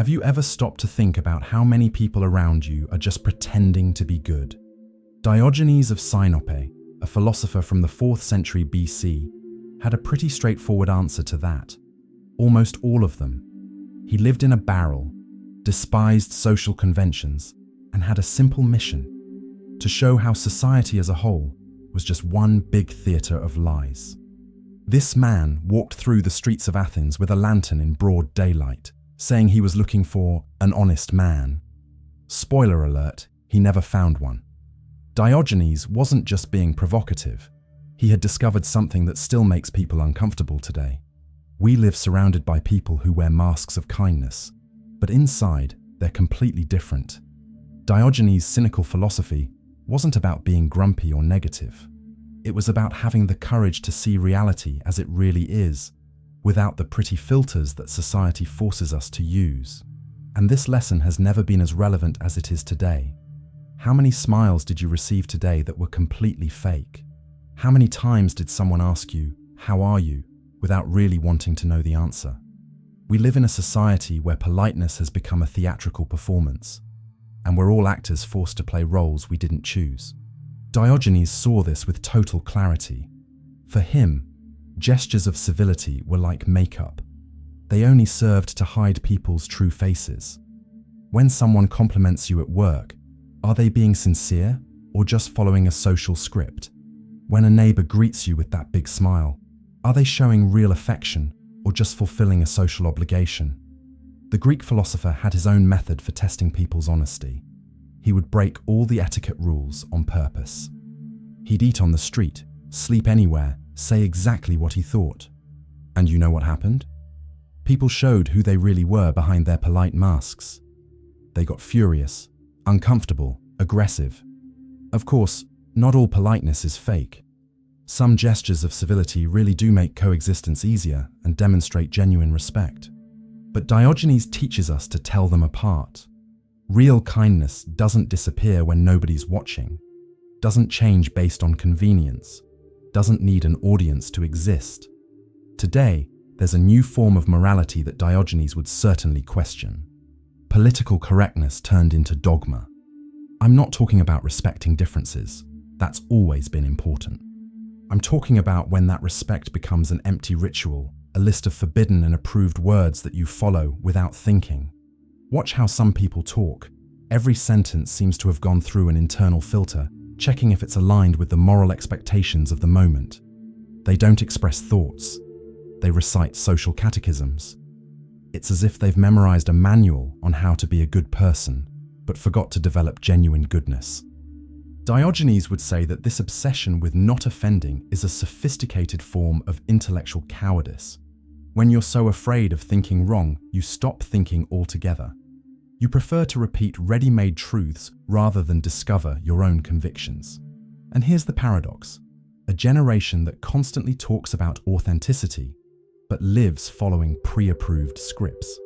Have you ever stopped to think about how many people around you are just pretending to be good? Diogenes of Cynic, a philosopher from the 4th century BC, had a pretty straightforward answer to that. Almost all of them. He lived in a barrel, despised social conventions, and had a simple mission: to show how society as a whole was just one big theatre of lies. This man walked through the streets of Athens with a lantern in broad daylight, saying he was looking for an honest man. Spoiler alert, he never found one. Diogenes wasn't just being provocative. He had discovered something that still makes people uncomfortable today. We live surrounded by people who wear masks of kindness, but inside, they're completely different. Diogenes' cynical philosophy wasn't about being grumpy or negative. It was about having the courage to see reality as it really is, without the pretty filters that society forces us to use. And this lesson has never been as relevant as it is today. How many smiles did you receive today that were completely fake? How many times did someone ask you, "How are you?" without really wanting to know the answer? We live in a society where politeness has become a theatrical performance, and we're all actors forced to play roles we didn't choose. Diogenes saw this with total clarity. For him, gestures of civility were like makeup. They only served to hide people's true faces. When someone compliments you at work, are they being sincere or just following a social script? When a neighbor greets you with that big smile, are they showing real affection or just fulfilling a social obligation? The Greek philosopher had his own method for testing people's honesty. He would break all the etiquette rules on purpose. He'd eat on the street, sleep anywhere, say exactly what he thought. And you know what happened? People showed who they really were behind their polite masks. They got furious, uncomfortable, aggressive. Of course, not all politeness is fake. Some gestures of civility really do make coexistence easier and demonstrate genuine respect. But Diogenes teaches us to tell them apart. Real kindness doesn't disappear when nobody's watching, doesn't change based on convenience, doesn't need an audience to exist. Today, there's a new form of morality that Diogenes would certainly question. Political correctness turned into dogma. I'm not talking about respecting differences. That's always been important. I'm talking about when that respect becomes an empty ritual, a list of forbidden and approved words that you follow without thinking. Watch how some people talk. Every sentence seems to have gone through an internal filter, checking if it's aligned with the moral expectations of the moment. They don't express thoughts. They recite social catechisms. It's as if they've memorized a manual on how to be a good person, but forgot to develop genuine goodness. Diogenes would say that this obsession with not offending is a sophisticated form of intellectual cowardice. When you're so afraid of thinking wrong, you stop thinking altogether. You prefer to repeat ready-made truths rather than discover your own convictions. And here's the paradox: a generation that constantly talks about authenticity, but lives following pre-approved scripts.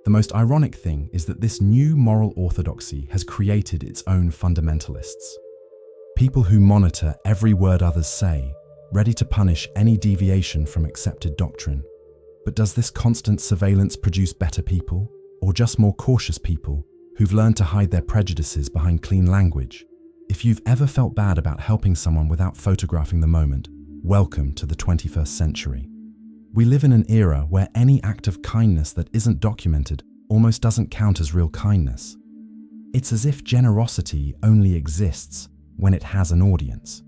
The most ironic thing is that this new moral orthodoxy has created its own fundamentalists. People who monitor every word others say, ready to punish any deviation from accepted doctrine. But does this constant surveillance produce better people, or just more cautious people who've learned to hide their prejudices behind clean language? If you've ever felt bad about helping someone without photographing the moment, welcome to the 21st century. We live in an era where any act of kindness that isn't documented almost doesn't count as real kindness. It's as if generosity only exists when it has an audience.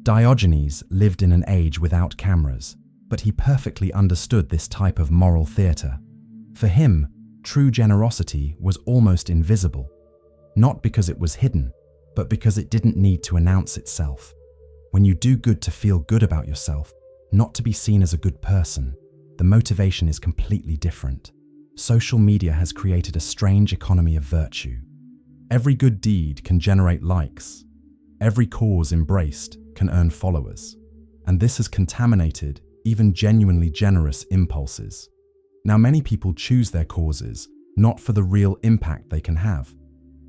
Diogenes lived in an age without cameras, but he perfectly understood this type of moral theatre. For him, true generosity was almost invisible, not because it was hidden, but because it didn't need to announce itself. When you do good to feel good about yourself, not to be seen as a good person, the motivation is completely different. Social media has created a strange economy of virtue. Every good deed can generate likes. Every cause embraced can earn followers. And this has contaminated even genuinely generous impulses. Now, many people choose their causes not for the real impact they can have,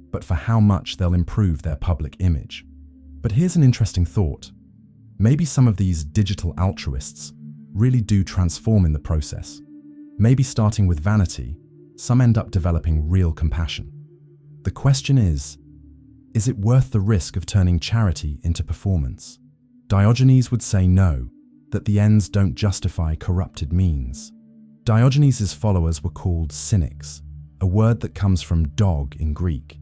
but for how much they'll improve their public image. But here's an interesting thought. Maybe some of these digital altruists really do transform in the process. Maybe starting with vanity, some end up developing real compassion. The question is it worth the risk of turning charity into performance? Diogenes would say no, that the ends don't justify corrupted means. Diogenes' followers were called Cynics, a word that comes from dog in Greek.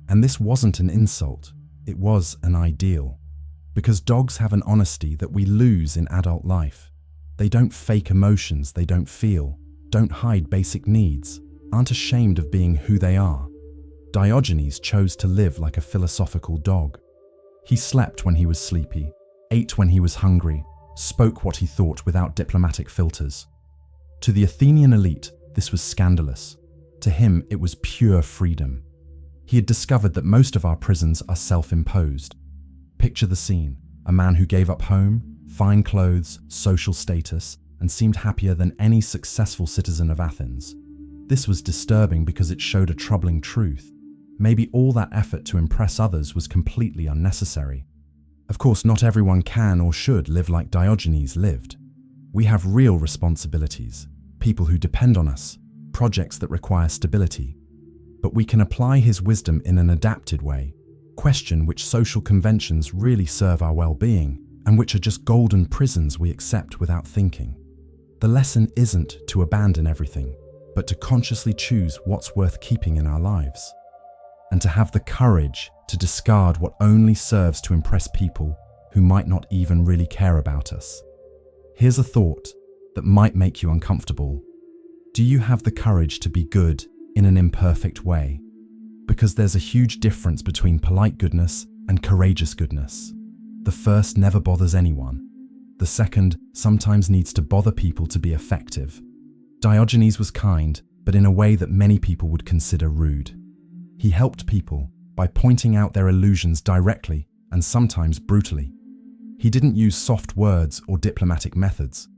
And this wasn't an insult, it was an ideal. Because dogs have an honesty that we lose in adult life. They don't fake emotions they don't feel, don't hide basic needs, aren't ashamed of being who they are. Diogenes chose to live like a philosophical dog. He slept when he was sleepy, ate when he was hungry, spoke what he thought without diplomatic filters. To the Athenian elite, this was scandalous. To him, it was pure freedom. He had discovered that most of our prisons are self-imposed. Picture the scene: a man who gave up home, fine clothes, social status, and seemed happier than any successful citizen of Athens. This was disturbing because it showed a troubling truth. Maybe all that effort to impress others was completely unnecessary. Of course, not everyone can or should live like Diogenes lived. We have real responsibilities, people who depend on us, projects that require stability. But we can apply his wisdom in an adapted way, question which social conventions really serve our well-being, and which are just golden prisons we accept without thinking. The lesson isn't to abandon everything, but to consciously choose what's worth keeping in our lives. And to have the courage to discard what only serves to impress people who might not even really care about us. Here's a thought that might make you uncomfortable. Do you have the courage to be good in an imperfect way? Because there's a huge difference between polite goodness and courageous goodness. The first never bothers anyone. The second sometimes needs to bother people to be effective. Diogenes was kind, but in a way that many people would consider rude. He helped people by pointing out their illusions directly and sometimes brutally. He didn't use soft words or diplomatic methods.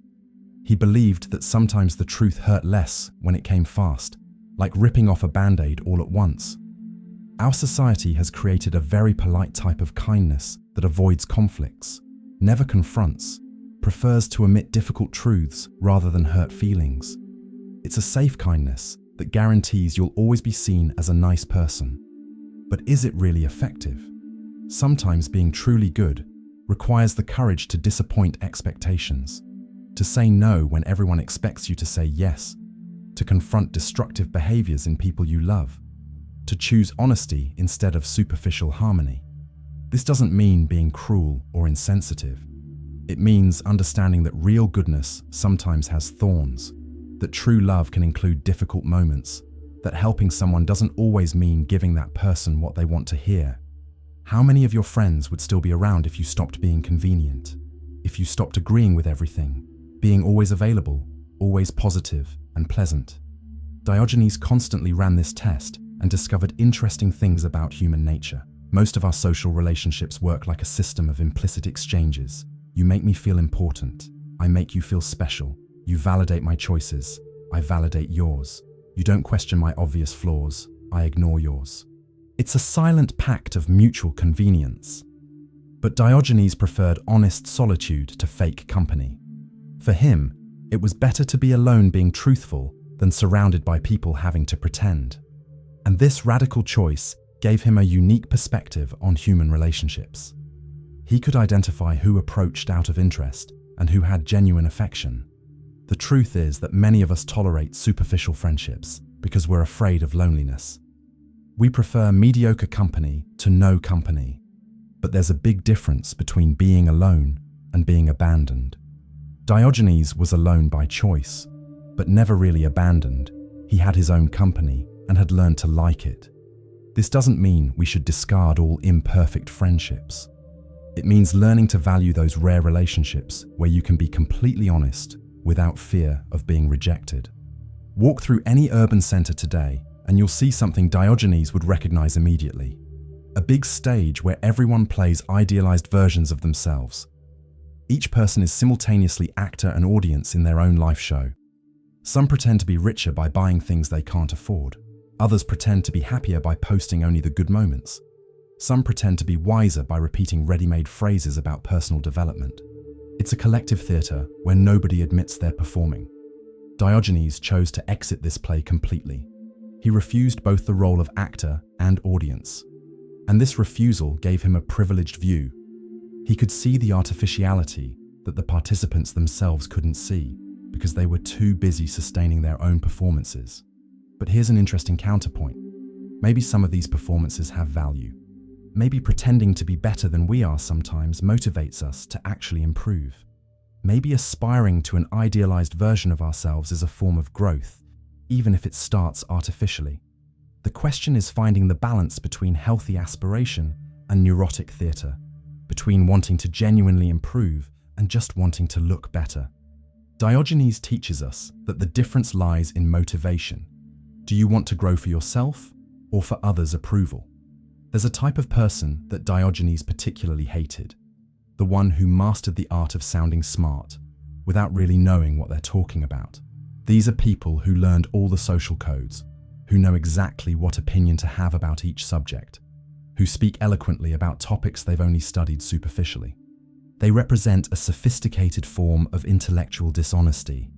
He believed that sometimes the truth hurt less when it came fast, like ripping off a band-aid all at once. Our society has created a very polite type of kindness that avoids conflicts, never confronts, prefers to omit difficult truths rather than hurt feelings. It's a safe kindness that guarantees you'll always be seen as a nice person. But is it really effective? Sometimes being truly good requires the courage to disappoint expectations, to say no when everyone expects you to say yes, to confront destructive behaviors in people you love, to choose honesty instead of superficial harmony. This doesn't mean being cruel or insensitive. It means understanding that real goodness sometimes has thorns, that true love can include difficult moments, that helping someone doesn't always mean giving that person what they want to hear. How many of your friends would still be around if you stopped being convenient? If you stopped agreeing with everything, being always available, always positive and pleasant? Diogenes constantly ran this test and discovered interesting things about human nature. Most of our social relationships work like a system of implicit exchanges. You make me feel important. I make you feel special. You validate my choices. I validate yours. You don't question my obvious flaws. I ignore yours. It's a silent pact of mutual convenience. But Diogenes preferred honest solitude to fake company. For him, it was better to be alone being truthful than surrounded by people having to pretend. And this radical choice gave him a unique perspective on human relationships. He could identify who approached out of interest and who had genuine affection. The truth is that many of us tolerate superficial friendships because we're afraid of loneliness. We prefer mediocre company to no company. But there's a big difference between being alone and being abandoned. Diogenes was alone by choice, but never really abandoned. He had his own company and had learned to like it. This doesn't mean we should discard all imperfect friendships. It means learning to value those rare relationships where you can be completely honest without fear of being rejected. Walk through any urban center today and you'll see something Diogenes would recognize immediately. A big stage where everyone plays idealized versions of themselves. Each person is simultaneously actor and audience in their own life show. Some pretend to be richer by buying things they can't afford. Others pretend to be happier by posting only the good moments. Some pretend to be wiser by repeating ready-made phrases about personal development. It's a collective theater where nobody admits they're performing. Diogenes chose to exit this play completely. He refused both the role of actor and audience. And this refusal gave him a privileged view. He could see the artificiality that the participants themselves couldn't see because they were too busy sustaining their own performances. But here's an interesting counterpoint. Maybe some of these performances have value. Maybe pretending to be better than we are sometimes motivates us to actually improve. Maybe aspiring to an idealized version of ourselves is a form of growth, even if it starts artificially. The question is finding the balance between healthy aspiration and neurotic theater, between wanting to genuinely improve and just wanting to look better. Diogenes teaches us that the difference lies in motivation. Do you want to grow for yourself or for others' approval? There's a type of person that Diogenes particularly hated, the one who mastered the art of sounding smart without really knowing what they're talking about. These are people who learned all the social codes, who know exactly what opinion to have about each subject, who speak eloquently about topics they've only studied superficially. They represent a sophisticated form of intellectual dishonesty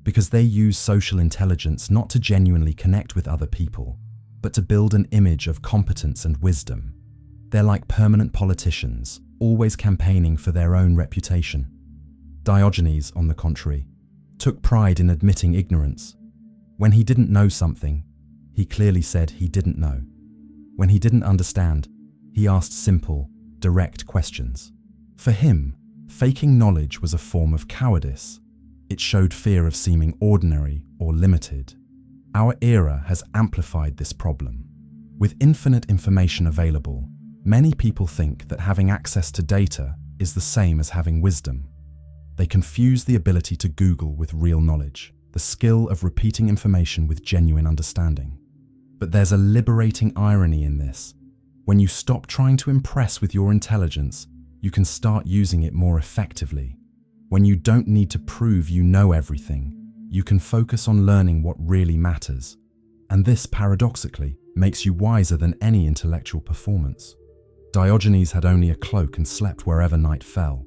because they use social intelligence not to genuinely connect with other people, but to build an image of competence and wisdom. They're like permanent politicians, always campaigning for their own reputation. Diogenes, on the contrary, took pride in admitting ignorance. When he didn't know something, he clearly said he didn't know. When he didn't understand, he asked simple, direct questions. For him, faking knowledge was a form of cowardice. It showed fear of seeming ordinary or limited. Our era has amplified this problem. With infinite information available, many people think that having access to data is the same as having wisdom. They confuse the ability to Google with real knowledge, the skill of repeating information with genuine understanding. But there's a liberating irony in this. When you stop trying to impress with your intelligence, you can start using it more effectively. When you don't need to prove you know everything, you can focus on learning what really matters. And this, paradoxically, makes you wiser than any intellectual performance. Diogenes had only a cloak and slept wherever night fell.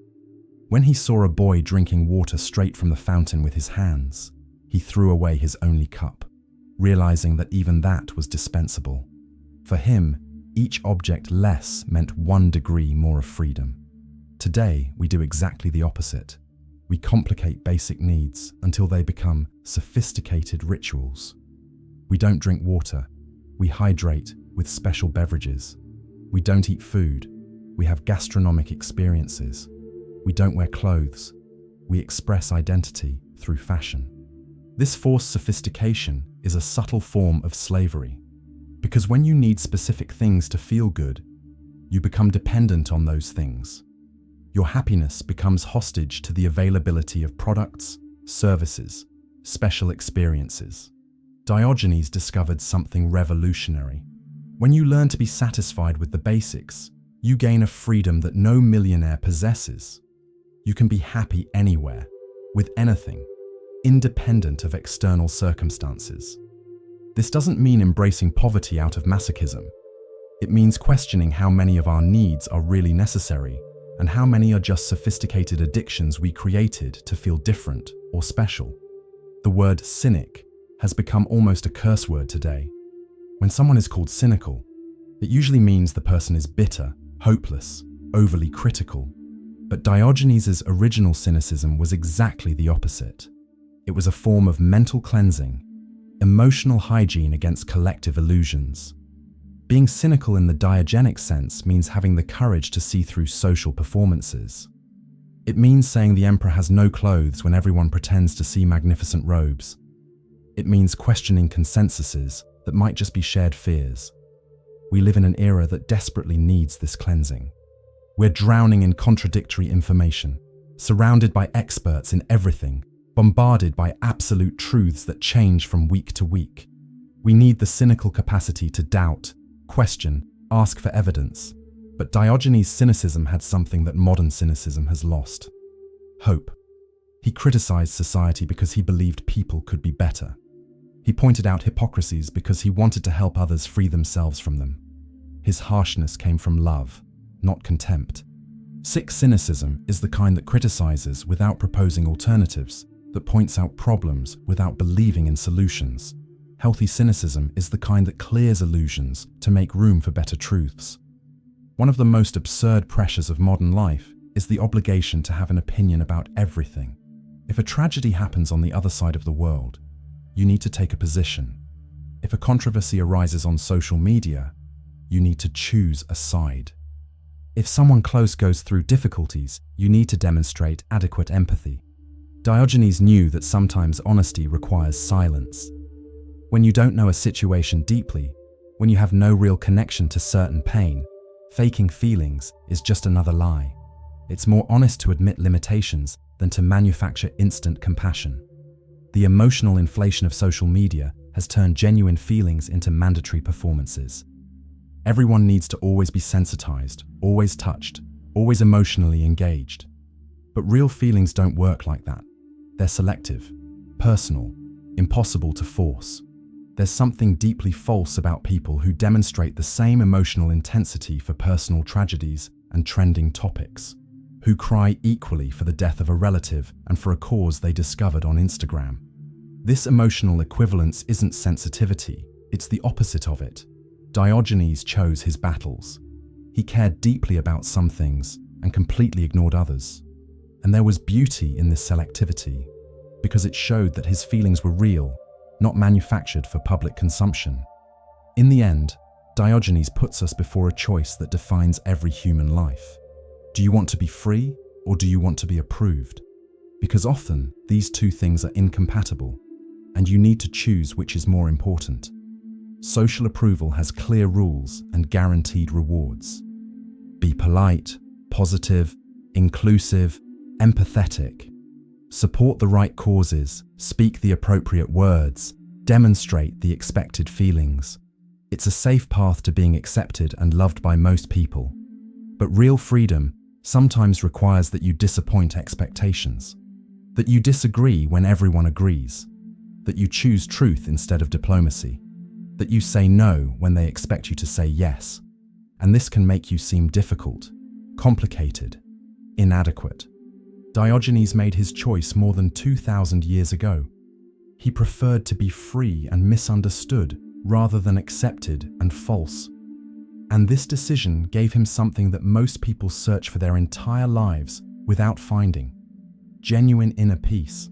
When he saw a boy drinking water straight from the fountain with his hands, he threw away his only cup, realizing that even that was dispensable. For him, each object less meant 1 degree more of freedom. Today, we do exactly the opposite. We complicate basic needs until they become sophisticated rituals. We don't drink water. We hydrate with special beverages. We don't eat food. We have gastronomic experiences. We don't wear clothes. We express identity through fashion. This forced sophistication is a subtle form of slavery, because when you need specific things to feel good, you become dependent on those things. Your happiness becomes hostage to the availability of products, services, special experiences. Diogenes discovered something revolutionary. When you learn to be satisfied with the basics, you gain a freedom that no millionaire possesses. You can be happy anywhere, with anything, independent of external circumstances. This doesn't mean embracing poverty out of masochism. It means questioning how many of our needs are really necessary and how many are just sophisticated addictions we created to feel different or special. The word cynic has become almost a curse word today. When someone is called cynical, it usually means the person is bitter, hopeless, overly critical. But Diogenes' original cynicism was exactly the opposite. It was a form of mental cleansing, emotional hygiene against collective illusions. Being cynical in the Diogenic sense means having the courage to see through social performances. It means saying the emperor has no clothes when everyone pretends to see magnificent robes. It means questioning consensuses that might just be shared fears. We live in an era that desperately needs this cleansing. We're drowning in contradictory information, surrounded by experts in everything, bombarded by absolute truths that change from week to week. We need the cynical capacity to doubt, question, ask for evidence. But Diogenes' cynicism had something that modern cynicism has lost: hope. He criticized society because he believed people could be better. He pointed out hypocrisies because he wanted to help others free themselves from them. His harshness came from love, not contempt. Sick cynicism is the kind that criticizes without proposing alternatives, that points out problems without believing in solutions. Healthy cynicism is the kind that clears illusions to make room for better truths. One of the most absurd pressures of modern life is the obligation to have an opinion about everything. If a tragedy happens on the other side of the world, you need to take a position. If a controversy arises on social media, you need to choose a side. If someone close goes through difficulties, you need to demonstrate adequate empathy. Diogenes knew that sometimes honesty requires silence. When you don't know a situation deeply, when you have no real connection to certain pain, faking feelings is just another lie. It's more honest to admit limitations than to manufacture instant compassion. The emotional inflation of social media has turned genuine feelings into mandatory performances. Everyone needs to always be sensitized, always touched, always emotionally engaged. But real feelings don't work like that. They're selective, personal, impossible to force. There's something deeply false about people who demonstrate the same emotional intensity for personal tragedies and trending topics, who cry equally for the death of a relative and for a cause they discovered on Instagram. This emotional equivalence isn't sensitivity, it's the opposite of it. Diogenes chose his battles. He cared deeply about some things and completely ignored others. And there was beauty in this selectivity, because it showed that his feelings were real, not manufactured for public consumption. In the end, Diogenes puts us before a choice that defines every human life. Do you want to be free, or do you want to be approved? Because often, these two things are incompatible, and you need to choose which is more important. Social approval has clear rules and guaranteed rewards. Be polite, positive, inclusive, empathetic. Support the right causes, speak the appropriate words, demonstrate the expected feelings. It's a safe path to being accepted and loved by most people. But real freedom sometimes requires that you disappoint expectations, that you disagree when everyone agrees, that you choose truth instead of diplomacy, that you say no when they expect you to say yes. And this can make you seem difficult, complicated, inadequate. Diogenes made his choice more than 2,000 years ago. He preferred to be free and misunderstood rather than accepted and false. And this decision gave him something that most people search for their entire lives without finding: genuine inner peace.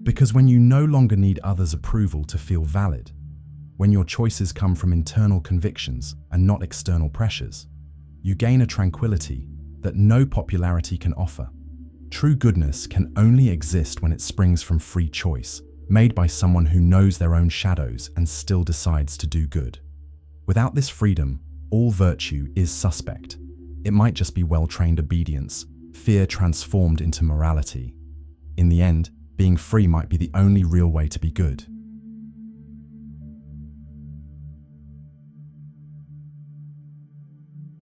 Because when you no longer need others' approval to feel valid, when your choices come from internal convictions and not external pressures, you gain a tranquility that no popularity can offer. True goodness can only exist when it springs from free choice, made by someone who knows their own shadows and still decides to do good. Without this freedom, all virtue is suspect. It might just be well-trained obedience, fear transformed into morality. In the end, being free might be the only real way to be good.